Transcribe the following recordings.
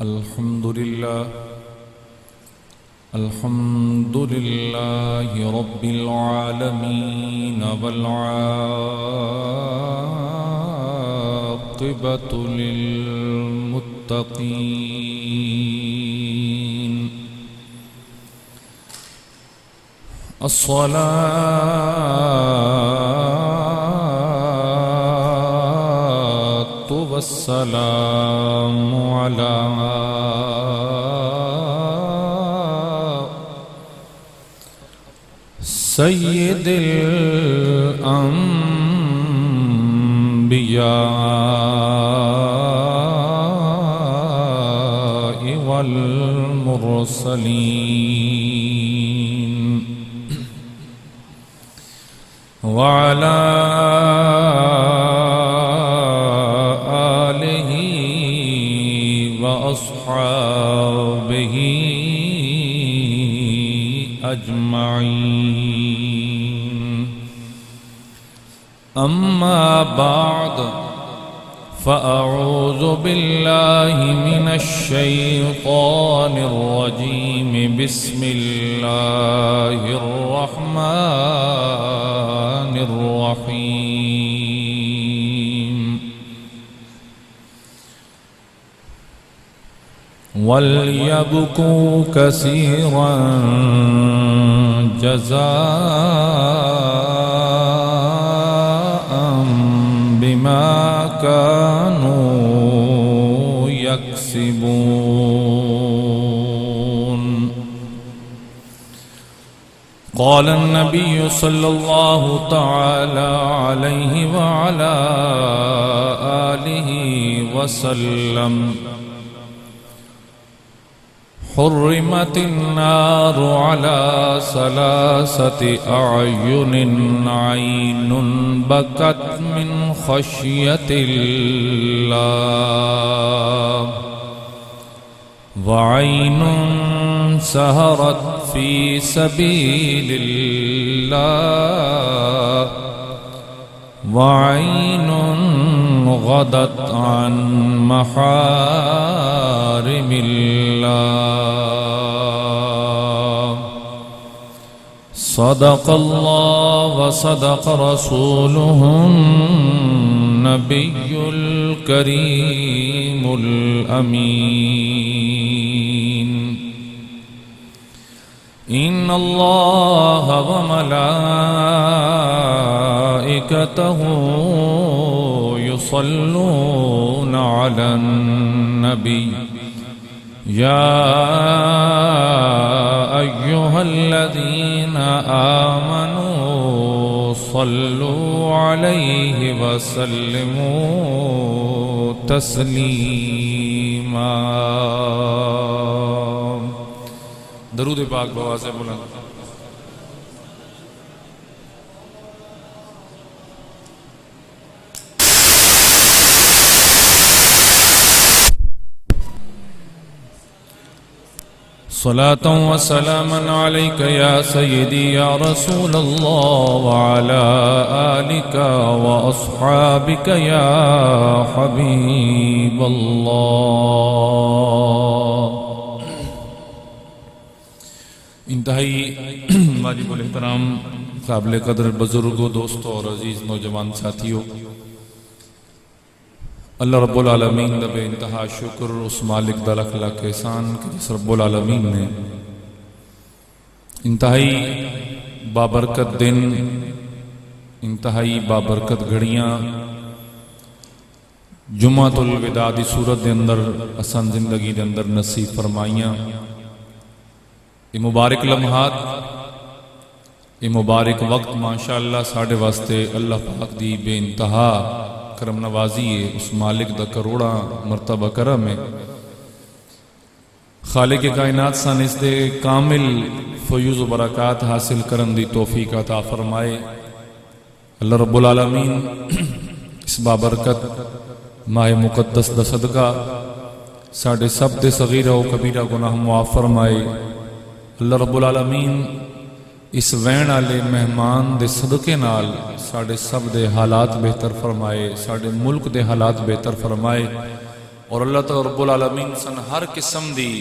الحمد لله رب العالمين والعاقبة للمتقين الصلاة والسلام على سید الانبیاء والمرسلین وعلى آلہ واصحابہ اجمعین. اما بعد فاعوذ باللہ من الشیطان الرجیم. بسم اللہ الرحمن الرحیم. وَلْيَبْكُوا كَثِيرًا جَزَاءً بِمَا كَانُوا يَكْسِبُونَ. قال النبي صلى الله تعالى عليه وعلى آله وسلم: حرمت النار على ثلاثة أعين: عين بكت من خشية الله، وعين سهرت في سبيل الله، وعين غدت عن محارم الله. صدق الله وصدق رسوله النبي الكريم الأمين. إن الله وملائكته يصلون على النبي يا أيها الذين آمنوا صلوا عليه وسلموا تسليما. درود پاک بواز بلند. صلاة وسلاما عليك يا سيدي يا رسول الله، وعلى آلك وأصحابك يا حبيب الله. انتہائی واجب الاحترام قابل قدر بزرگوں، دوستوں اور عزیز نوجوان ساتھیوں، اللہ رب العالمین دا بے انتہا شکر اس مالک دا لکھ لاکھ احسان کہ جس رب العالمین نے انتہائی بابرکت دن، انتہائی بابرکت گھڑیاں جمعۃ الوداع دی صورت دے اندر اسان زندگی دے اندر نصیب فرمائیاں. یہ مبارک لمحات، یہ مبارک وقت ماشاءاللہ ساڑھے واسطے اللہ پاک دی بے انتہا کرم نوازی ہے. اس مالک دا کروڑا مرتبہ کرم ہے. خالق کائنات سان اس دے کامل فیوز و برکات حاصل کرن دی توفیق عطا فرمائے. اللہ رب العالمین اس بابرکت ماہ مقدس دا صدقہ ساڑھے سب دے صغیرہ و کبیرہ گناہ معاف فرمائے. اللہ رب العالمین اس وین آلے مہمان دے صدقے نال ساڑھے سب دے حالات بہتر فرمائے، ساڑھے ملک دے حالات بہتر فرمائے، اور اللہ تعالی رب العالمین سن ہر قسم دی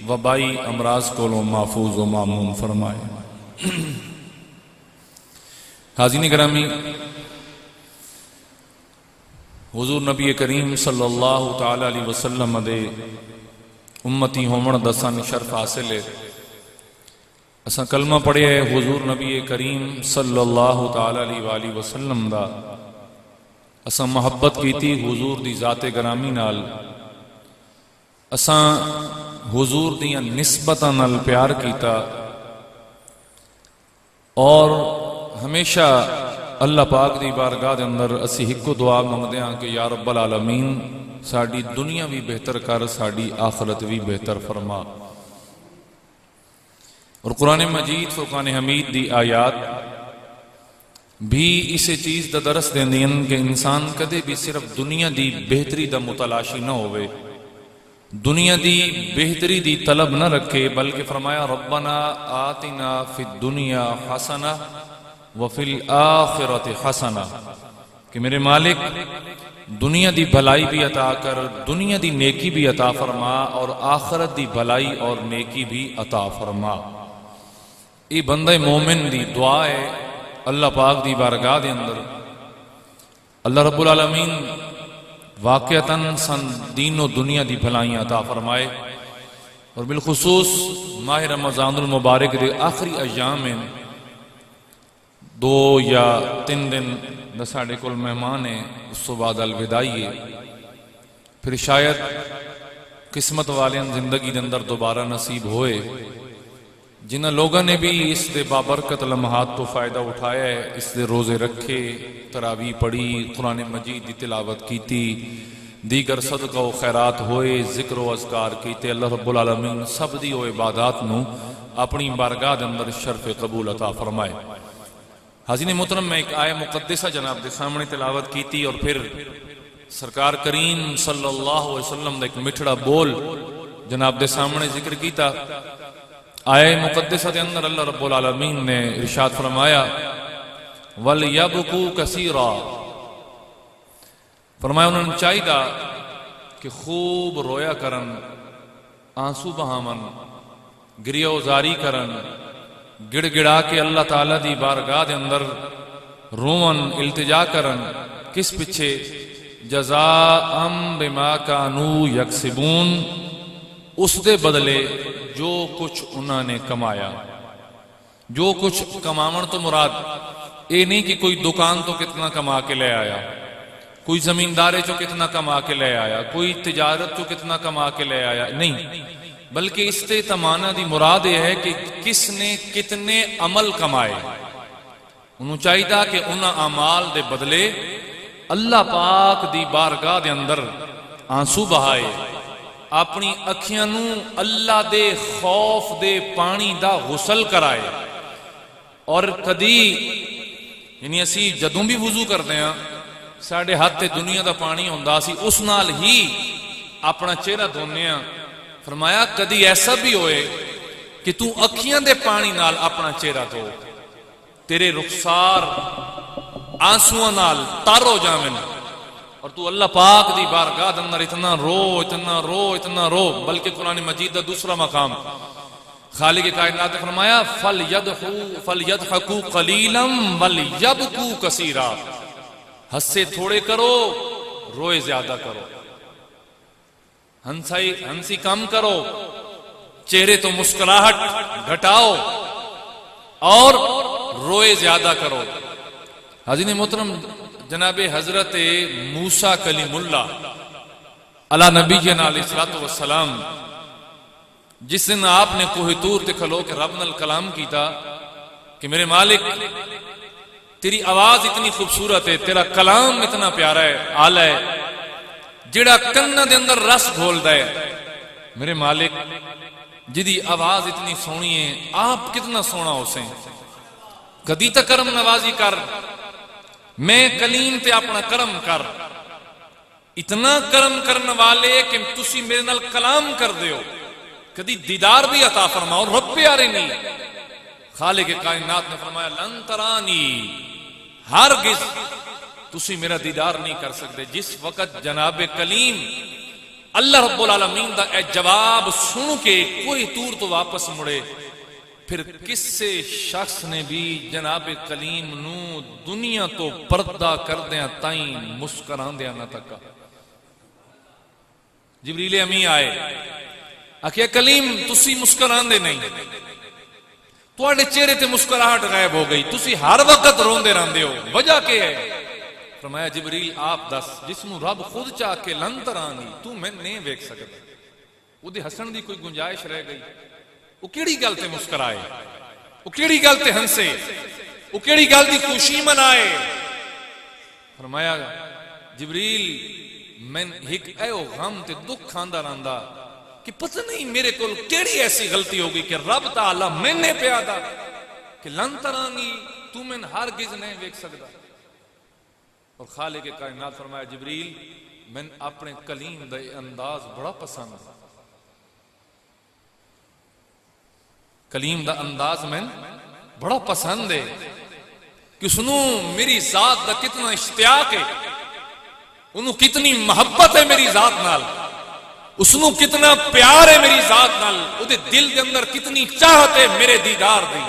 وبائی امراض کو محفوظ و معمون فرمائے۔ حاضرین گرامی، حضور نبی کریم صلی اللہ تعالی علیہ وسلم دے امتی ہومن دا سن شرف حاصل ہے۔ اساں کلمہ پڑھے ہے حضور نبی کریم صلی اللہ تعالی علیہ وآلہ وسلم دا، اساں محبت کیتی حضور دی ذات گرامی نال، اساں حضور دیاں نسبتاں نال پیار کیتا، اور ہمیشہ اللہ پاک دی بارگاہ دے اندر اسی ہکو دعا منگدے ہاں کہ یا رب العالمین ساڈی دنیا بھی بہتر کر، ساڈی آخرت بھی بہتر فرما۔ اور قرآن مجید فرقان حمید دی آیات بھی اسے چیز دا درس دیندی ہیں کہ انسان کدے بھی صرف دنیا دی بہتری دا متلاشی نہ ہوئے، دنیا دی بہتری دی طلب نہ رکھے، بلکہ فرمایا ربنا آتنا فی الدنیا حسنہ وفی الآخرت حسنہ، کہ میرے مالک دنیا دی بھلائی بھی عطا کر، دنیا دی نیکی بھی عطا فرما، اور آخرت دی بھلائی اور نیکی بھی عطا فرما۔ یہ بندہ مومن دی دعا ہے اللہ پاک دی بارگاہ دے اندر۔ اللہ رب العالمین واقعتاً سن دین و دنیا دی بھلائیاں عطا فرمائے، اور بالخصوص ماہ رمضان المبارک دے آخری ایام میں 2 یا 3 دن ساڑھے کل مہمان ہیں، اس تو بعد الوداعی ہے، پھر شاید قسمت والے زندگی دے اندر دوبارہ نصیب ہوئے۔ جنہ لوگوں نے بھی اس دے بابرکت لمحات تو فائدہ اٹھایا ہے، اس دے روزے رکھے، تراویح پڑھی، قرآن مجید دی تلاوت کیتی، دیگر صدقہ و خیرات ہوئے، ذکر و اذکار کیتے، اللہ رب العالمین سب دی و عبادات نو اپنی بارگاہ دے اندر شرف قبول عطا فرمائے۔ حاضرین محترم، میں ایک آیہ مقدسہ جناب دے سامنے تلاوت کیتی، اور پھر سرکار کریم صلی اللہ علیہ وسلم دا ایک مٹھڑا بول جناب دے سامنے ذکر کیتا۔ آیہ مقدسہ دے اندر اللہ رب العالمین نے ارشاد فرمایا وَلْيَبْكُوا كَثِيرًا، فرمایا انہوں نے چاہیے کہ خوب رویا کرن، آنسو بہامن، گریہ وزاری کرن، گڑ گڑا کے اللہ تعالیٰ دی بارگاہ دے اندر رومن، التجا کرن، کس پچھے جزاءً بما كانوا یکسبون، اس دے بدلے جو کچھ انہوں نے کمایا۔ جو کچھ کماون تو مراد اے نہیں کہ کوئی دکان تو کتنا کما کے لے آیا، کوئی زمیندارے جو کتنا کما کے لے آیا، کوئی تجارت جو کتنا کما کے لے آیا، نہیں، بلکہ اس سے تمانا دی مراد یہ ہے کہ کس نے کتنے عمل کمائے۔ انہوں چاہیے کہ انہاں اعمال دے بدلے اللہ پاک دی بارگاہ دے اندر آنسو بہائے، اپنی اکھیاں نو اللہ دے خوف دے پانی دا غسل کرائے۔ اور کدی یعنی اسی جدوں بھی وضو کرتے ہیں ساڑھے ہاتھ دنیا دا پانی ہوندا سی، اس نال ہی اپنا چہرہ دھونے ہیں۔ فرمایا کدی ایسا بھی ہوئے کہ تو اکھیاں دے پانی نال اپنا چہرہ دھو، تیرے رخسار آنسوਆਂ نال تر ہو جاویں، اور تو اللہ پاک دی بارگاہ دے اندر اتنا رو اتنا رو اتنا رو۔ بلکہ قرآن مجید دا دوسرا مقام خالق کائنات نے فرمایا فَلْيَضْحَكُوا قَلِيلًا وَلْيَبْكُوا كَثِيرًا، ہنسے تھوڑے کرو، روئے زیادہ کرو، ہنسی کم کرو، چہرے تو مسکراہٹ گھٹاؤ، اور روئے زیادہ کرو۔ حاضرین محترم، جناب حضرت موسیٰ کلیم اللہ علیہ نبی جنا علیہ السلام، جس دن آپ نے کوہ طور تے کھلو کے رب نال کلام کیتا کہ میرے مالک تیری آواز اتنی خوبصورت ہے، تیرا کلام اتنا پیارا ہے، آلہ ہے، جڑا کنہ دے اندر رس گھولدا ہے۔ میرے مالک جدی آواز اتنی سونی ہے، آپ کتنا سونا ہو سیں، کدی تا کرم نوازی کر، میں کلیم تے اپنا کرم کر، اتنا کرم کرنے والے کہ تسی میرے نال کلام کر دیو، کدی دیدار بھی عطا فرماؤ، رب پیارے نہیں۔ خالق کائنات نے فرمایا لن ترانی، ہرگز تسی میرا دیدار نہیں کر سکتے۔ جس وقت جناب کلیم اللہ رب العالمین دا اے جواب سن کے کوئی دور تو واپس مڑے، پھر کسے شخص نے بھی جناب کلیم نو دنیا تو پردہ کردیاں تائیں مسکران دیا نہ تکا۔ جبریل امی آئے، آکھیا کلیم تسی مسکران دے نہیں، تواڈے چہرے تے مسکراہٹ غائب ہو گئی، تسی ہر وقت روندے رہندے ہو، وجہ کیا ہے؟ فرمایا جبریل آپ دس، جس نو رب خود چاہ کے لن ترانی تو میں نہیں ویکھ سکتا، وہ دے ہسن دی کوئی گنجائش رہ گئی، وہ کیڑی گل تے مسکرائے، وہ کیڑی گل تے ہنسے، وہ کیڑی گل دی خوشی منائے؟ فرمایا جبریل میں ایک ایو غم تے دکھ کھاندا رہندا کہ پتہ نہیں میرے کول کیڑی ایسی غلطی ہوگی کہ رب تعالی میں نے پیادا کہ لن ترانی تو میں ہرگز نہیں ویکھ سکتا۔ اور خالق کائنات فرمایا جبریل میں اپنے کلیم دا انداز بڑا پسند ہے، کلیم دا انداز میں بڑا پسند ہے کہ سنو میری ذات دا کتنا اشتیاق ہے، انہوں کتنی محبت ہے میری ذات نال، اسنوں کتنا پیار ہے میری ذات نال، او دے دل دے اندر کتنی چاہت ہے میرے دیدار دی،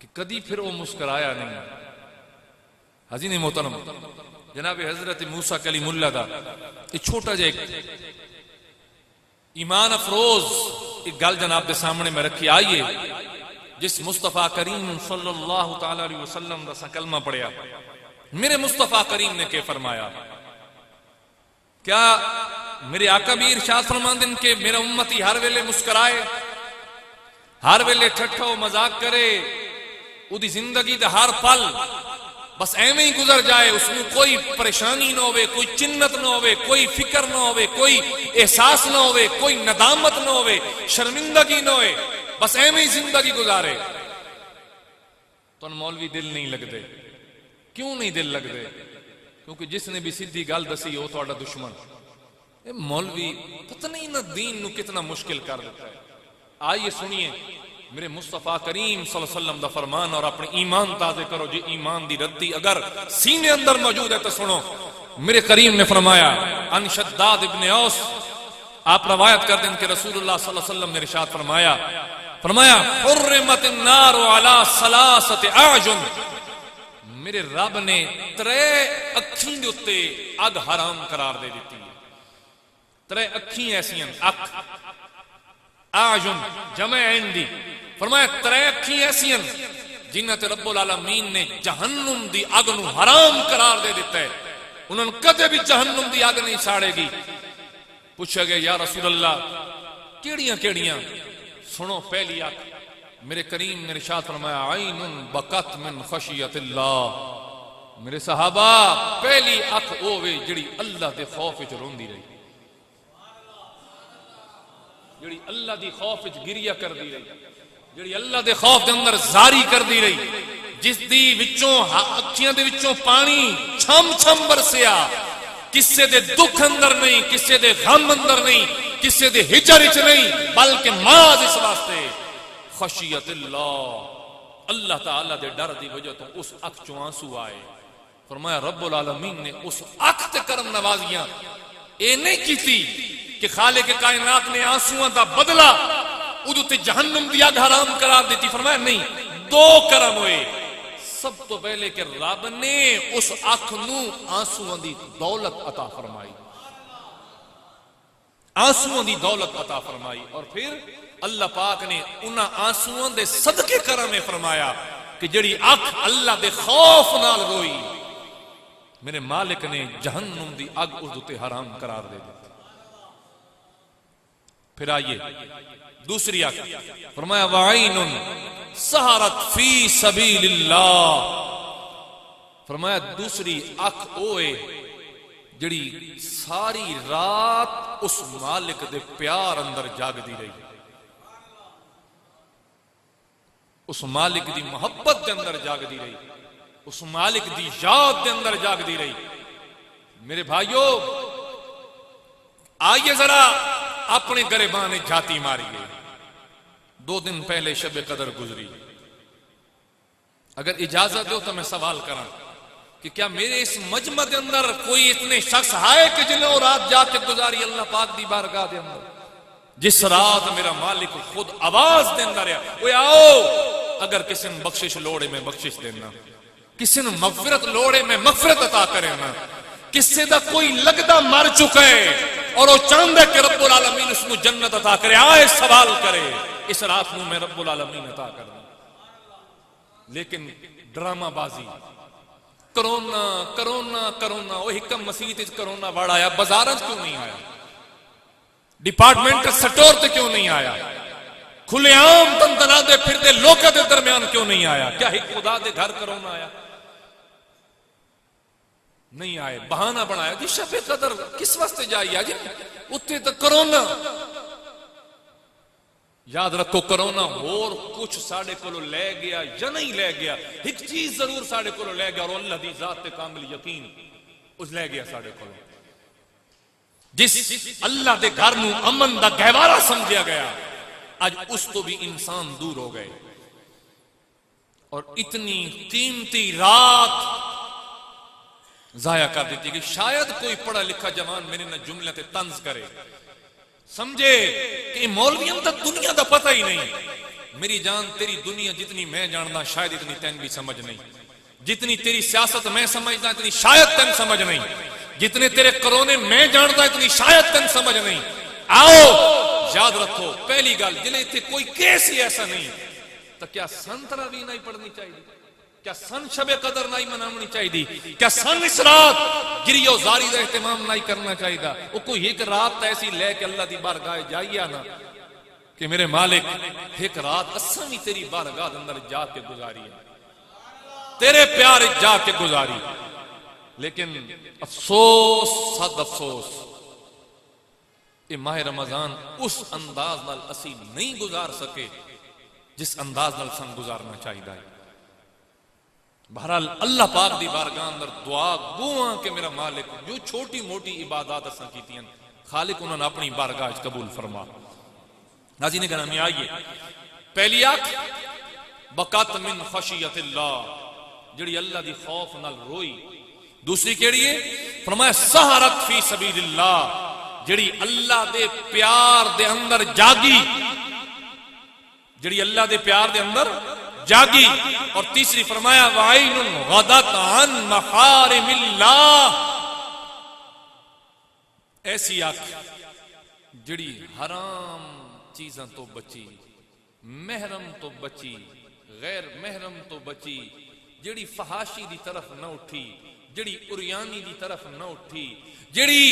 کہ کدی پھر وہ مسکرایا نہیں۔ حضرت محترم جناب حضرت موسیٰ کلیم اللہ دا ایک چھوٹا جا ایک ایمان افروز ایک گل جناب دے سامنے میں رکھی، آئیے جس مصطفیٰ کریم صلی اللہ تعالی علیہ وسلم دا سا کلمہ پڑھیا، میرے مصطفیٰ کریم نے کہ فرمایا، کیا میرے آقا بھی ارشاد فرماندن کہ میرا امتی ہر ویلے مسکرائے، ہر ویلے ٹھٹھا و مذاق کرے، او دی زندگی دا ہر پل بس ایویں ہی گزر جائے، اس میں کوئی پریشانی نہ ہوئے، کوئی چنت نہ ہوئے، کوئی فکر نہ ہوئے، کوئی احساس نہ ہوئے، کوئی ندامت نہ ہوئے، شرمندگی نہ ہوئے، بس ایویں ہی زندگی گزارے؟ تو مولوی دل نہیں لگتے، کیوں نہیں دل لگتے؟ کیونکہ جس نے بھی سیدھی گل دسی وہ تہاڈا دشمن۔ اے مولوی پتہ نہیں نہ دین نو کتنا مشکل کر دیتا ہے۔ آئیے سنیے میرے مصطفیٰ کریم صلی اللہ علیہ وسلم دا فرمان اور اپنے ایمان تازے کرو، جی ایمان دی ردی اگر سینے اندر موجود ہے تو سنو۔ میرے کریم نے فرمایا ان شداد ابن اوس، آپ روایت کر دیں کہ رسول اللہ صلی اللہ علیہ وسلم نے ارشاد فرمایا حرمت النار علی ثلاثۃ اعین، میرے رب نے ترے اکھیں دے اتے اگ حرام قرار دے دیتی ہے۔ ترے اکھیں ایسیاں، اکھ اعین جمع عین دی، فرمایا ترے اکھیں ایسیاں جنہاں تے رب العالمین نے جہنم دی اگ نو حرام قرار دے دیتا ہے، انہوں نے کدے بھی جہنم دی اگ نہیں ساڑے گی۔ پوچھا گیا یا رسول اللہ کیڑیاں کیڑیاں؟ سنو پہلی اکھ، میرے کریم نے ارشاد فرمایا عین بکت من خشیت اللہ، میرے صحابہ پہلی اکھ اوے جڑی اللہ دے خوف وچ روندی رہی، جڑی اللہ دی خوف وچ گریا کر دی رہی، جڑی اللہ دے خوف دے اندر زاری کر دی رہی، جس دی وچوں اکھیاں دے وچوں پانی چھم چھم برسیا، کسے دے دکھ اندر نہیں، کسے دے غم اندر نہیں، کسے دے ہجر وچ نہیں، بلکہ محض اس واسطے خشیت اللہ، اللہ تعالیٰ دے ڈر دی وجہ تو اس اکھ چوں آنسو آئے۔ فرمایا رب العالمین نے اس اکھ تے کرم نوازیاں اے نہیں کیتی کہ خالق کائنات نے آنسوਆਂ دا بدلہ ادو تے جہنم دی اگ حرام قرار دیتی، فرمایا نہیں، دو کرم ہوئے۔ سب تو پہلے کہ رب نے اس اکھ نو آنسوਆਂ دی دولت عطا فرمائی، آنسوਆਂ دی دولت عطا فرمائی، اور پھر اللہ پاک نے انہاں آنسوਆਂ دے صدقے کرم میں فرمایا کہ جڑی اکھ اللہ دے خوف نال روئی، میرے مالک نے جہنم دی اگ اس تے حرام قرار دے دی۔ پھر آئیے دوسری اکھ، فرمایا وعین سہرت فی سبیل اللہ، فرمایا دوسری اکھ اوے جڑی ساری رات اس مالک دے پیار اندر جاگ دی رہی، اس مالک دی محبت دے اندر جاگ دی رہی، اس مالک دی یاد دے اندر جاگ دی رہی۔ میرے بھائیو آئیے ذرا اپنے گریباں جھاتی ماریے، 2 دن پہلے شب قدر گزری، اگر اجازت دو تو میں سوال کراں کہ کیا میرے اس مجمع کے اندر کوئی اتنے شخص ہے کہ جنہیں وہ رات جا کے گزاری اللہ پاک دی بارگاہ دے اندر، جس رات میرا مالک خود آواز دینا رہا وہ آؤ، اگر کسی نے بخشش لوڑے میں بخشش دینا، کسی نے مغفرت لوڑے میں مغفرت عطا کرنا، کسی دا کوئی لگدا مر چکا ہے اور وہ چاہتا ہے کہ رب العالمین اس کو جنت عطا کرے، آئے سوال کرے، اس رات میں میں رب العالمین عطا کر دوں۔ لیکن ڈرامہ بازی، کرونا کرونا کرونا، وہ حکم مسیح کرونا وڑ آیا، بازار کیوں نہیں آیا، ڈپارٹمنٹ سٹور تے کیوں نہیں آیا، کھلے عام تنتنا دے پھر دے لوکا دے درمیان کیوں نہیں آیا؟ کیا ایک خدا دے گھر کرونا آیا؟ نہیں آئے، بہانہ بنایا جی شب قدر کس واسطے جائیے جی اتنے تو کرونا۔ یاد رکھو کرونا اور کچھ ساڑے کو لے گیا یا نہیں لے گیا، ایک چیز ضرور ساڑے کو لے گیا، اور اللہ دی ذات تے کامل یقین اس لے گیا ساڑے کو۔ جس اللہ دے گھر نو امن دا گہوارہ سمجھیا گیا، آج اس تو بھی انسان دور ہو گئے، اور اتنی قیمتی رات ضائع کر دیتی کہ شاید کوئی پڑھا لکھا جوان میرے نہ جملے تے طنز کرے، سمجھے کہ مولویوں تا دنیا دا پتہ ہی نہیں۔ میری جان تیری دنیا جتنی میں جاننا شاید اتنی تین بھی سمجھ نہیں، جتنی تیری سیاست میں سمجھنا اتنی شاید تین سمجھ نہیں، جتنے تیرے کرونے میں جانتا اتنی شاید تین سمجھ نہیں۔ آؤ یاد رکھو پہلی گل، جلے تھے کوئی کیس ہی ایسا نہیں تو کیا سن تراویح نہیں پڑھنی چاہیے؟ کیا سن شب قدر نہیں مناونی چاہیے؟ کیا سن اس رات گری و زاری کا اہتمام نہیں کرنا چاہیے؟ وہ کوئی ایک رات ایسی لے کے اللہ دی بارگاہ جائیے نا کہ میرے مالک ایک رات اساں بھی تیری بارگاہ دے اندر جا کے گزاری ہے، تیرے پیار جا کے گزاری۔ لیکن افسوس صد افسوس، یہ ماہ رمضان اس انداز نال اسی نہیں گزار سکے جس انداز نال سن گزارنا چاہیے۔ بہرحال اللہ پاک دی بارگاہ اندر دعا گواں کہ میرا مالک جو چھوٹی موٹی عبادات اساں کیتیاں خالق انہوں نے اپنی بارگاہ قبول فرما۔ ناظرین گرامی آئیے، پہلی آنکھ بکات من خشیت اللہ، جڑی اللہ دی خوف نال روئی۔ دوسری کیڑی ہے؟ فرمایا سہرت فی سبیل اللہ، جڑی اللہ دے پیار دے اندر جاگی، جڑی اللہ دے پیار دے اندر جاگی۔ اور تیسری فرمایا وعین غدت عن محارم اللہ، ایسی آنکھ جڑی حرام چیزاں تو بچی، محرم تو بچی، غیر محرم تو بچی، جڑی فحاشی دی طرف نہ اٹھی، جڑی اریانی دی طرف نہ اٹھی، جڑی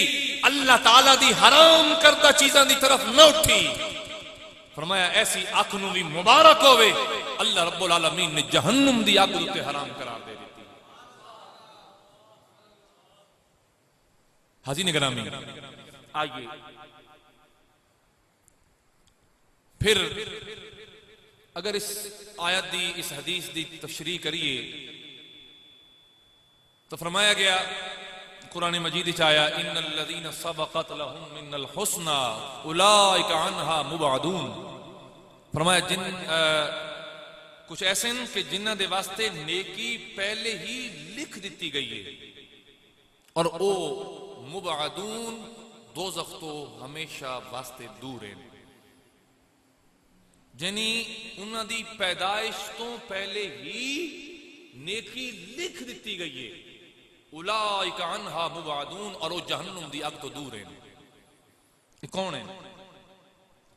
اللہ تعالیٰ دی حرام کردہ چیزاں دی طرف نہ اٹھی۔ فرمایا ایسی آنکھ نو بھی مبارک ہوئے، اللہ رب العالمین نے جہنم دی آگ تے حرام قرار دے دیتی۔ حاضرین گرامی آئیے پھر اگر اس آیت دی اس حدیث دی تشریح کریے تو فرمایا گیا قرآن مجید چاہیا ان الذین سبقت لهم من الحسنى اولئک عنہا مبعدون۔ فرمایا کچھ ایسے ہیں کہ جنہ دے واسطے نیکی پہلے ہی لکھ دیتی گئی ہے، اور او مبعدون دوزخ تو ہمیشہ واسطے دور ہیں، جنی انہاں دی پیدائش تو پہلے ہی نیکی لکھ دیتی گئی ہے۔ اولئک عنہا مبعدون، اور وہ جہنم دی آگ تو دور ہیں۔ یہ کون ہیں؟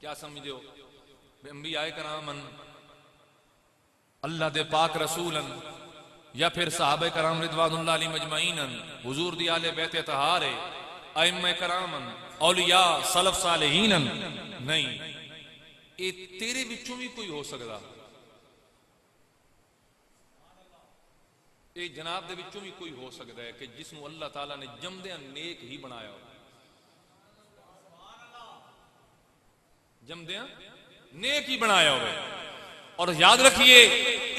کیا سمجھے ہو؟ انبیاء کرامن، اللہ دے پاک رسولن، یا پھر صحابہ کرام رضوان اللہ علیہ مجمعین، حضور دی آل بیت اطہار، ائمہ کرامن، اولیاء، سلف صالحین؟ نہیں، یہ تیرے بچوں بھی کوئی ہو سکتا، یہ جناب دے بچوں بھی کوئی ہو سکتا ہے کہ جس نو اللہ تعالیٰ نے جمدیاں نیک ہی بنایا ہو، جمدیاں نیک ہی بنایا ہوئے۔ اور یاد رکھیے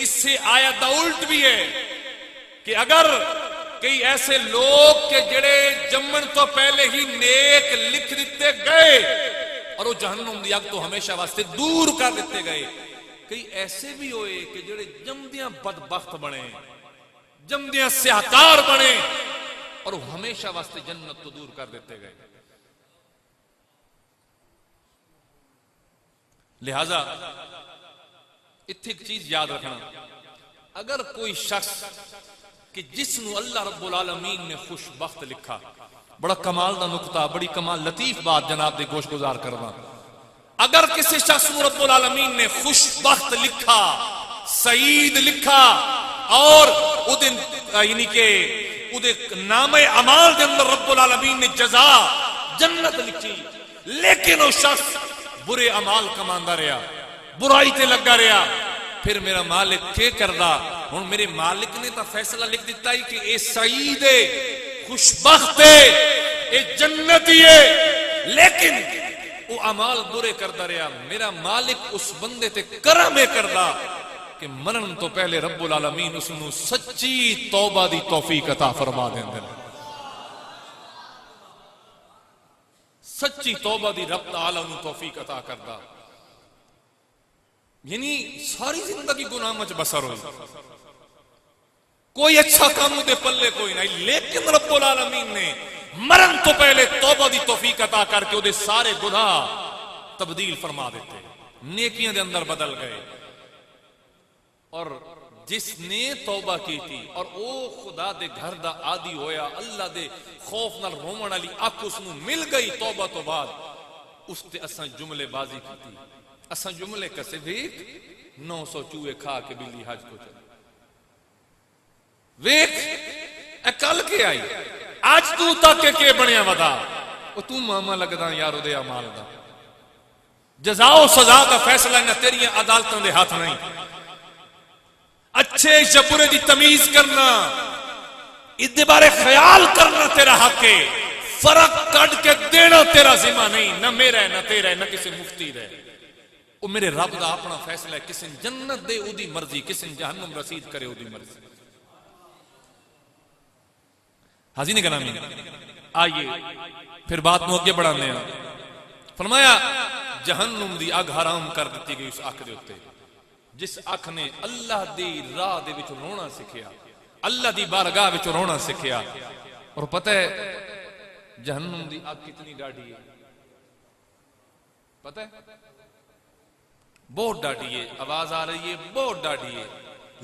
اس سے آیت الٹ بھی ہے کہ اگر کئی ایسے لوگ کہ جڑے جمن تو پہلے ہی نیک لکھ دیتے گئے اور وہ جہنم دی آگ تو ہمیشہ واسطے دور کر دیتے گئے، کئی ایسے بھی ہوئے کہ جڑے جمدیاں بدبخت بنے، جمدیاں سیاہکار بنے اور وہ ہمیشہ واسطے جنت تو دور کر دیتے گئے. لہذا اتھے ایک چیز یاد رکھنا، اگر کوئی شخص کہ جس نو اللہ رب العالمین نے خوش بخت لکھا، بڑا کمال دا نقطہ، بڑی کمال لطیف بات جناب دے گوش گزار کرنا، اگر کسی شخص نو رب العالمین نے خوش بخت لکھا، سعید لکھا، اور یعنی کہ نام اعمال دے اندر رب العالمین نے جزا جنت لکھی، لیکن وہ شخص برے اعمال کماندا رہا، برائی تے لگا رہا، پھر میرا مالک کیا کردا؟ ہن میرے مالک نے تو فیصلہ لکھ دیتا ہی کہ اے سعید ہے، خوش بخت ہے، اے جنتی ہے، لیکن وہ اعمال برے کردا رہا، میرا مالک اس بندے تے کرم کردا کہ مرن تو پہلے رب العالمین اس نو سچی توبہ دی توفیق عطا فرما دیندے نے. سچی توبہ دی رب تعالی نو توفیق عطا کردا، یعنی ساری زندگی گناہ مچ بسر ہوئی، کوئی اچھا کام دے پلے کوئی نہیں، لیکن رب العالمین نے مرن تو پہلے توبہ دی توفیق عطا کر کے وہ سارے گناہ تبدیل فرما دیتے، نیکیاں دے اندر بدل گئے. اور جس نے توبہ کی تھی اور او خدا دے گھر دا عادی ہویا، اللہ دے خوف نال رومن والی اکھ اس نو مل گئی توبہ تو بعد، اس تے اساں جملے بازی کی تھی، اساں جملے کسے دیکھ 900 چوہے کھا کے بلی حج کو چلی، ویکھ اکل کے آئی، آج تو تک کے بنیا ودا، او تو ماما لگدا یار دے اعمال دا، جزا و سزا کا فیصلہ نہ تیری عدالتوں دے ہاتھ نہیں، اچھے یا برے دی تمیز کرنا، ادھے بارے خیال کرنا تیرا حق ہے، فرق کٹ کے دینا تیرا ذمہ نہیں، نہ میرا ہے نہ تیرا ہے نہ کسی مفتی ہے، وہ میرے رب دا اپنا فیصلہ ہے، کسی جنت دے او دی مرضی، کسی جہنم رسید کرے او دی مرضی. حاضرین گرامی، آئیے پھر بات نو اگے بڑھانے ہیں. فرمایا جہنم دی اگ حرام کر دیتی گئی اس اکھ دے اوتے، جس اکھ نے اللہ دی راہ دے وچ رونا سکھیا، اللہ دی بارگاہ وچ رونا سکھیا. اور پتہ ہے جہنم دی اگ کتنی ڈاڑھی ہے؟ پتہ ہے بہت ڈاڑھی ہے، آواز آ رہی ہے بہت ڈاڑھی ہے،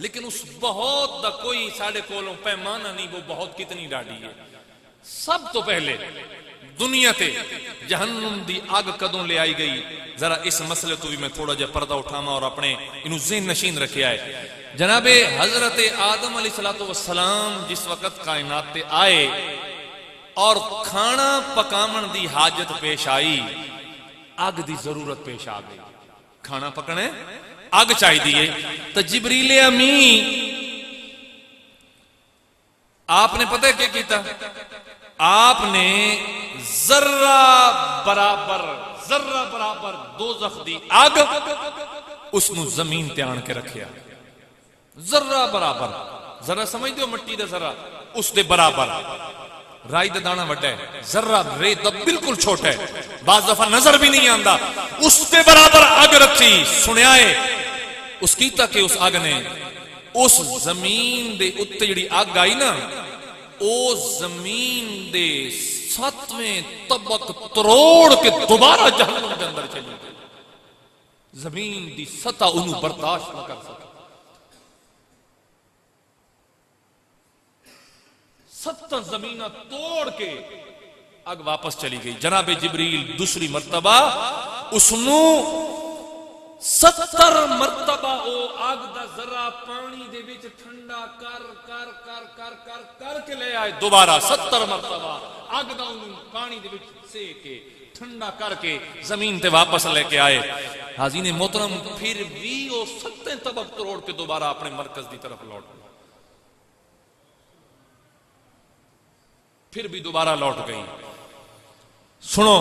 لیکن اس بہت دا کوئی ساڑھے کولوں پیمانہ نہیں، وہ بہت کتنی ڈاڑھی ہے. سب تو پہلے دنیا تے جہنم دی آگ کدوں لے آئی گئی، ذرا اس مسئلے تو بھی میں تھوڑا جا پردہ اٹھاما اور اپنے انہوں ذہن نشین رکھے آئے. جناب حضرت آدم علیہ السلام جس وقت کائنات تے آئے اور کھانا پکامن دی حاجت پیش آئی، آگ دی ضرورت پیش آ گئی، کھانا پکنے آگ چاہی دیئے. تو جبریل امین آپ نے پتہ کیا کیتا؟ آپ نے ذرہ برابر دوزخ دی آگ اس نو زمین تے آن کے رکھیا، ذرہ برابر، ذرہ سمجھ دیو مٹی دے ذرہ اس دے برابر، رائی دا دانا وڈا ہے، ذرہ ریت دا بالکل چھوٹا ہے، بعض دفعہ نظر بھی نہیں آندا، اس دے برابر آگ رکھی. سنیائے اس کیتا کہ اس آگ نے اس زمین دے اتے جڑی آگ آئی نا، او زمین دے 7ویں طبق تروڑ کے دوبارہ جہنم کے اندر چلی گئی. زمین دی سطح انہوں برداشت نہ کر سکے، 70 زمینہ توڑ کے آگ واپس چلی گئی. جناب جبریل دوسری مرتبہ اس نو 70 مرتبہ او آگ دا ذرہ پانی دے وچ ٹھنڈا کر کے لے آئے. دوبارہ 70 مرتبہ آگ دا پانی دے وچ سے کے ٹھنڈا کر کے زمین تے واپس لے کے آئے. حاضرین محترم پھر بھی وہ 7 طبق توڑ کے دوبارہ اپنے مرکز دی طرف لوٹ گئی، پھر بھی دوبارہ لوٹ گئی. سنو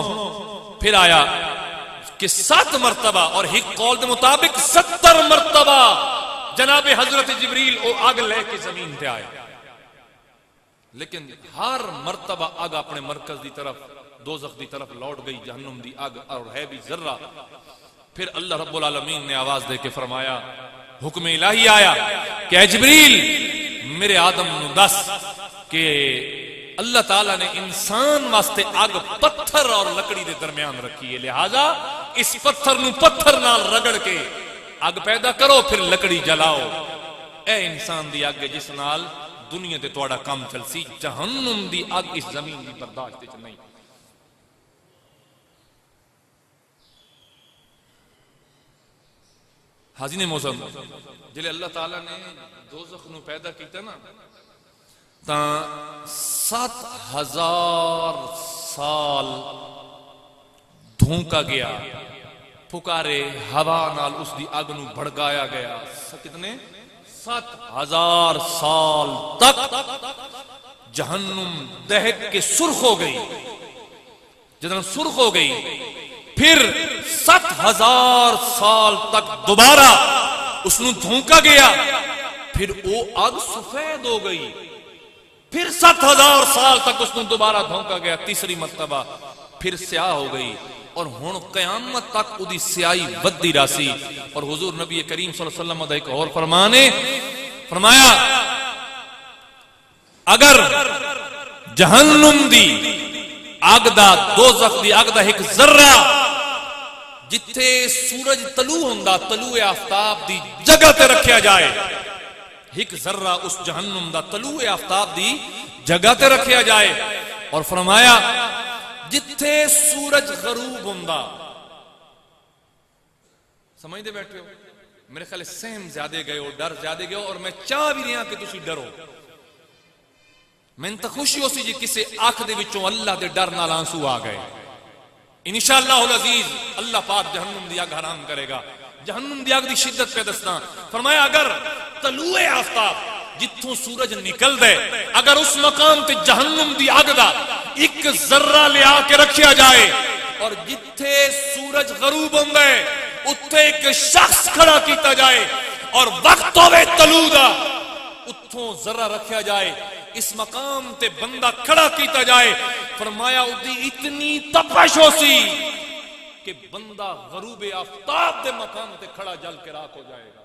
پھر آیا کہ 7 مرتبہ اور ایک قول دے مطابق 70 مرتبہ جناب حضرت جبریل او آگ لے کے زمین تے آئے، لیکن ہر مرتبہ آگ اپنے مرکز دی طرف دوزخ دی طرف لوٹ گئی، جہنم دی آگ اور ہے بھی ذرہ. پھر اللہ رب العالمین نے آواز دے کے فرمایا، حکم الہی آیا کہ اے جبریل میرے آدم نو دس کہ اللہ تعالیٰ نے انسان واسطے اگ پتھر اور لکڑی دے درمیان رکھی ہے، لہذا اس پتھر نو پتھر نال رگڑ کے اگ پیدا کرو پھر لکڑی جلاؤ۔ اے انسان دی اگ جس نال دنیا تے تواڈا کام چلسی، جہنم دی اگ اس زمین دی برداشت وچ نہیں۔ حاضرین موزم، جلے اللہ تعالیٰ نے دوزخ نو پیدا کیتا نا تاں 7000 سال دھونکا گیا، پکارے ہوا نال اس دی اگ نو بھڑکایا گیا، کتنے 7000 سال تک جہنم دہک کے سرخ ہو گئی۔ جدن سرخ ہو گئی پھر 7000 سال تک دوبارہ اس نو دھونکا گیا، پھر وہ اگ سفید ہو گئی، پھر 7000 سال تک اس نو دوبارہ دھونکا گیا، تیسری مرتبہ پھر سیاہ ہو گئی، اور ہن قیامت تک اودی سیاہی ودی راسی۔ اور حضور نبی کریم صلی اللہ علیہ وسلم دا ایک اور فرمایا اگر جہنم دی اگ دا، دوزخ دی اگ دا ایک ذرہ جتھے سورج طلوع ہوندا، طلوع آفتاب دی جگہ تے رکھیا جائے، ایک ذرہ اس جہنم دا طلوع آفتاب دی جگہ تے رکھیا جائے، اور فرمایا جتھے سورج غروب ہوندا، سمجھ دے بیٹھے ہو؟ میرے خیال سہم زیادہ گئے ہو، ڈر زیادہ گئے ہو، اور میں چاہ بھی رہا کہ تسی ڈرو۔ میں تو خوشی ہو سی جی کسے آنکھ دے وچوں اللہ دے ڈر نال آنسو آ گئے۔ انشاءاللہ العزیز اللہ پاک جہنم دی اگ حرام کرے گا۔ جہنم دی اگ دی شدت پہ دسنا، فرمایا اگر طلوع آفتاب جتھوں سورج نکل دے، اگر اس مقام تے جہنم دی اگ دا ایک ذرہ لے آ کے رکھیا جائے، اور جتھے سورج غروب ہوندا ہے اتھے ایک شخص کھڑا کیتا جائے، اور وقت ہوے طلوع دا اتھوں ذرہ رکھیا جائے، اس مقام تے بندہ کھڑا کیتا جائے، فرمایا اودی اتنی تپش ہو سی کہ بندہ غروب آفتاب دے مقام تے کھڑا جل کے راکھ ہو جائے گا۔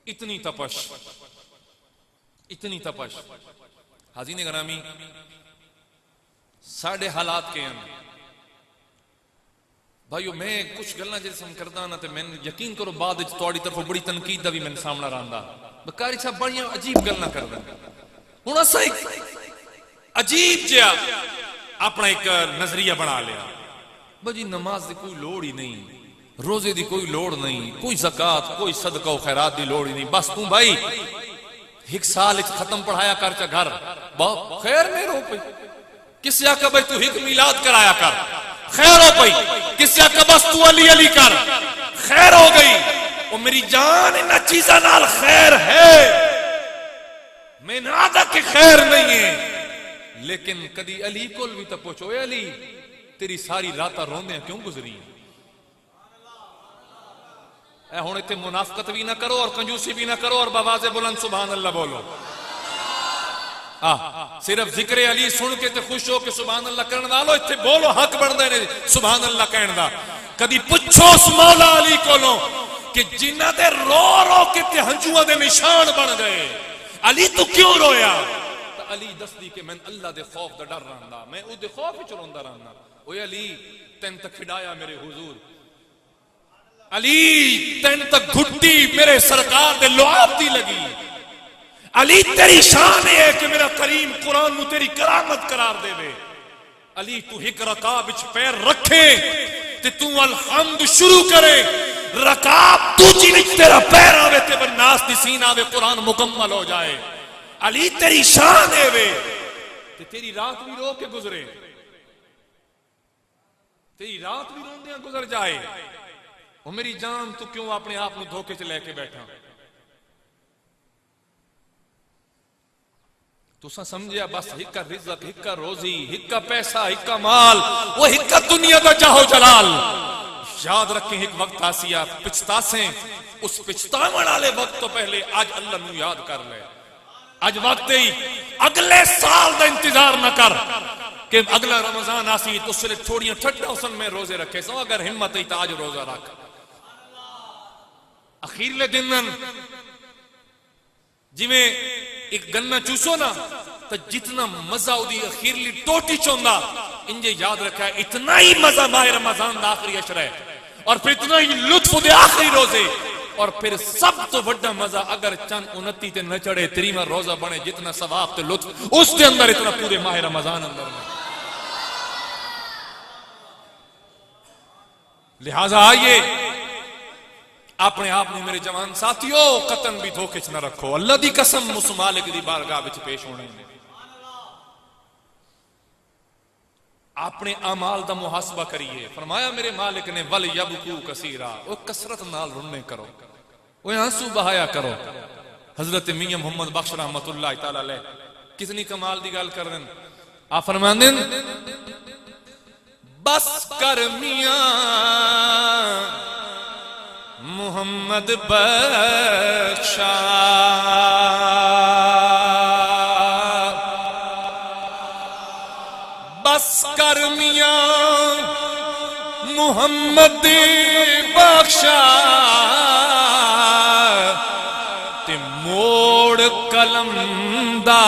اتنی تپش، اتنی تپش۔ حاضرین گرامی، ساڑھے حالات کے ہیں بھائیو، میں کچھ گلنا جیسے ہم کردا نا تے میں یقین کرو بعد وچ تہاڈی طرف بڑی تنقید دا بھی میں سامنا رہندا، بکاری صاحب بڑی عجیب گلنا کردا۔ ہن اسا ایک عجیب جہا اپنا ایک نظریہ بنا لیا، بھائی نماز دی کوئی لوڑ ہی نہیں، روزے دی کوئی لوڑ نہیں، کوئی زکات، کوئی صدقہ و خیرات دی لوڑ ہی نہیں، بس تو بھائی ایک سال ایک ختم پڑھایا کر چا گھر، بہت خیر میں رو پئی۔ کسی آکا بھائی تو ایک میلاد کرایا کر، خیر ہو پئی۔ کسی آکا بس تو علی علی کر، خیر ہو گئی۔ وہ میری جان انہا چیزہ نال خیر ہے، میں نہ آدھا کہ خیر نہیں ہے، لیکن کدی علی کول بھی تو پوچھو، اے علی تیری ساری راتہ روندیاں کیوں گزری؟ اے ہونے تے منافقت بھی نہ کرو اور کنجوسی بھی نہ کرو، اور بآواز بلند سبحان اللہ بولو۔ صرف ذکر علی سن کے تے خوش ہو کہ سبحان اللہ کرن والو اتھے بولو، حق بندا ہے سبحان اللہ کہن دا۔ کدی پوچھو اس مولا علی کولوں کہ جنہاں دے رو رو کے تے ہنجواں دے نشان بن گئے، علی تو کیوں رویا؟ تو علی دس دی کہ میں اللہ دے خوف دا ڈر رہندا، میں او دے خوف وچ روندا رہندا۔ اوے علی تین تک کھڈایا میرے حضور، علی تین تک گھٹی میرے سرکار دے لعاب دی لگی، علی تیری شان ہے کہ میرا کریم قرآن نو تیری کرامت قرار دے وے۔ علی تو ایک رکاب وچ پیر رکھے تے تو الحمد شروع کرے، رکاب دوجی وچ تیرا پیر آوے تے بناس دی سین آوے، قرآن مکمل ہو جائے۔ علی تیری شان ہے وے، تے تیری رات بھی رو کے گزرے، تیری رات بھی روندیاں گزر جائے۔ وہ میری جان تو کیوں اپنے آپ نو دھوکے چ لے کے بیٹھا؟ تو سا سمجھیا بس ہکا رزق، ہکا روزی، ہکا پیسہ، ہکا مال، وہ ہکا دنیا دا چاہو جلال۔ یاد رکھیں ایک وقت آسیا پچھتا سے، اس پچھتا والے وقت تو پہلے آج اللہ نو یاد کر لے۔ آج وقت ہی اگلے سال دا انتظار نہ کر کہ اگلا رمضان آسی تو اس لئے تھوڑیاں ٹھٹا حسن میں روزے رکھے سو، اگر ہمت ہی تا آج روزہ رکھ، اخیرلے دن جی میں ایک گنا چوسو نا تو جتنا مزہ دی اخیرلی ٹوٹی چوندا انجھے یاد رکھا ہے اتنا ہی مزہ ماہ رمضان دا آخری عشرہ ہے، اور پھر اتنا ہی لطف دے آخری روزے، اور پھر سب تو بڑا مزہ اگر چند 29 تے نہ چڑھے 30واں روزہ بنے جتنا ثواب تے لطف اس کے اندر اتنا پورے ماہ رمضان اندر میں۔ لہٰذا آئیے اپنے آپ نے میرے جوان ساتھیوں قطن بھی دھوکے چ نہ رکھو، اللہ دی قسم اس مالک دی بارگاہ وچ پیش ہونے میں اپنے اعمال دا محاسبہ کریے۔ فرمایا میرے مالک نے ول یبکو کثیرا، وہ کثرت نال رونے کرو، وہ آنسو بہایا کرو۔ حضرت میاں محمد بخش رحمت اللہ تعالی علیہ کتنی کمال دی گل کر رہے ہیں، آپ فرماندے بس کر میاں محمد بخشا بس کر میاں محمد بخشا تے موڑ قلم دا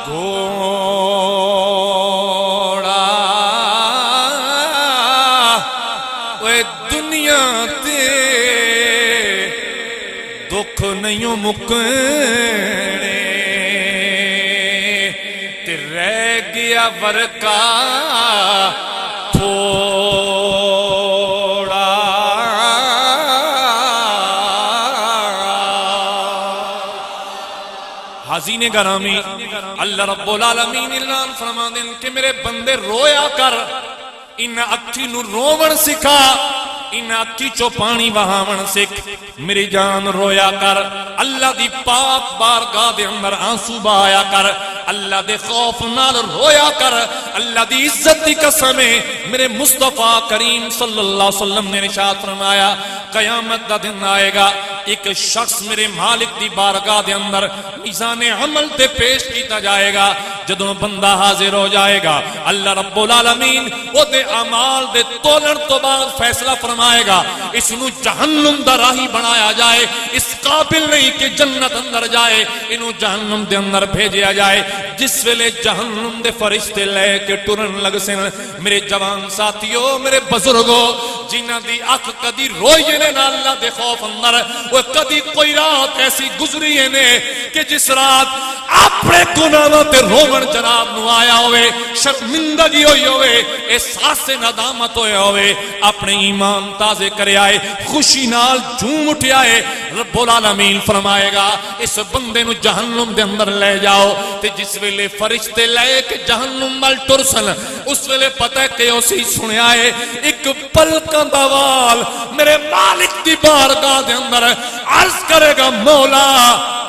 گھوڑا اوے دنیا تے دکھ نہیں مکنے تے رہ گیا ورکا تھوڑا۔ حزین گرامی اللہ رب العالمین اعلان فرما دیں کہ میرے بندے رویا کر، ان اکھی نو روون سکھا، ان اکھی چو پانی وہاون سکھ، میری جان رویا کر، اللہ دی پاک بارگاہ دے اندر آنسو بہایا کر، اللہ دے خوف نال رویا کر، اللہ دی عزت دی قسم ہے میرے مصطفیٰ کریم صلی اللہ علیہ وسلم نے ارشاد فرمایا قیامت دا دن آئے گا، ایک شخص میرے مالک دی بارگاہ دے اندر میزان عمل تے پیش کیتا جائے گا، جدوں بندہ حاضر ہو جائے گا اللہ رب العالمین او دے اعمال دے تولن تو بعد فیصلہ فرمائے گا، اس نو جہنم دا راہی بنایا جائے، اس قابل نہیں کہ جنت اندر جائے، انو جہنم دے اندر بھیجیا جائے۔ جس ویلے جہنم دے فرشتے لے کے ٹرن لگ سن، میرے جوان ساتھیوں میرے بزرگوں جنہ دی اکھ کدی روئی نے نہ اللہ دے خوف اندر، وہ کدی کوئی رات ایسی گزری نے کہ جس رات اپنے گناہوں تے روون جناب نو آیا ہوئے، شرمندگی ہوئی ہوئے، احساس ندامت ہویا ہوئے، اپنے ایمان تازے کرے آئے، خوشی نال جھوم اٹھے آئے، رب العالمین فرمائے گا اس بندے نو جہنم دے اندر لے جاؤ، تے جس ویلے فرشتے لے کے جہنم مل ٹرسن، اس ویلے پتہ ہے کہ اسی سنے آئے ایک پلکاں دا وال میرے مالک دی بارگاہ دے اندر عرض کرے گا مولا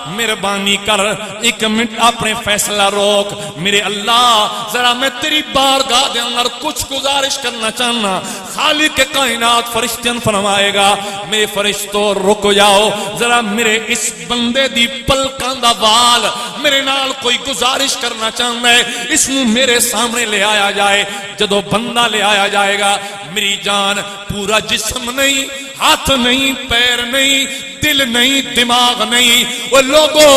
مہربانی کر ایک منٹ اپنے فیصلہ روک، میرے اللہ ذرا میں تیری بارگاہ دے اندر کچھ گزارش کرنا چاہنا۔ خالق کائنات فرشتین فرمائے گا میرے فرشتوں رک جاؤ، ذرا میرے اس بندے دی پلکاں دا وال میرے نال کوئی گزارش کرنا چاہنا ہے، اس نو میرے سامنے لے آیا جائے۔ جدو بندہ لے آیا جائے گا میری جان پورا جسم نہیں، ہاتھ نہیں، پیر نہیں، دل نہیں، دماغ نہیں، وہ لوگوں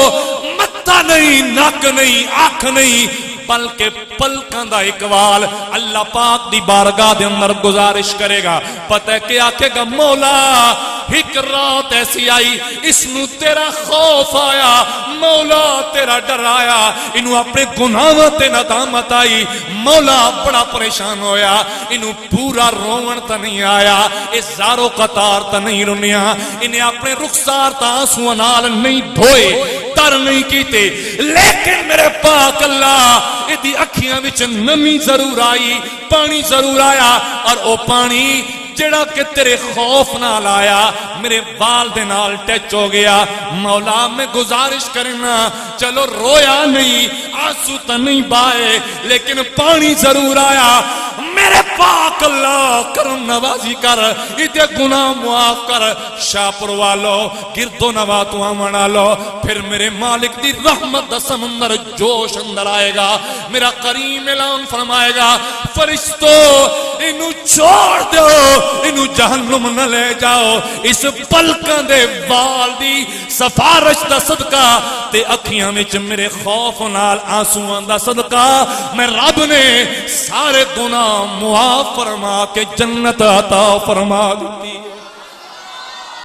متھا نہیں، ناک نہیں، آنکھ نہیں، بلکہ پلکاں دا اقوال اللہ پاک دی بارگاہ دے اندر گزارش کرے گا۔ پتہ ہے کہ آکھے گا مولا ایک رات ایسی آئی اس نو تیرا خوف آیا، مولا تیرا ڈر آیا، انو اپنے گناہوں تے ندامت آئی، مولا بڑا پریشان ہویا، انو پورا روون تا نہیں آیا، اس زارو قطار تا نہیں رنیا، انہیں اپنے رخسار تا آنسو نال نہیں دھوئے، تر نہیں کیتے، لیکن میرے پاک اللہ ایدی اکھیاں وچ نمی ضرور آئی، پانی ضرور آیا، اور او پانی جڑا کہ تیرے خوف نہ لایا میرے والدے نال ٹچ ہو گیا۔ مولا میں گزارش کرنا چلو رویا نہیں، آنسو تو نہیں بائے، لیکن پانی ضرور آیا، میرے پاک اللہ کرم نوازی کر، ادھے گناہ معاف کر، شاپر والو گرد و نواتو آمنا لو، پھر میرے مالک دی رحمت دا سمندر جوش اندر آئے گا۔ میرا کریم اعلان فرمائے گا فرشتو انو چھوڑ دو، انو جہنم نہ لے جاؤ، اس پلکاں دے وال دی سفارش دا صدقہ تے اکھیاں وچ میرے خوف نال آنسواں دا صدقہ میں رب نے سارے گناہ معاف فرما کے جنت عطا فرما دیتی۔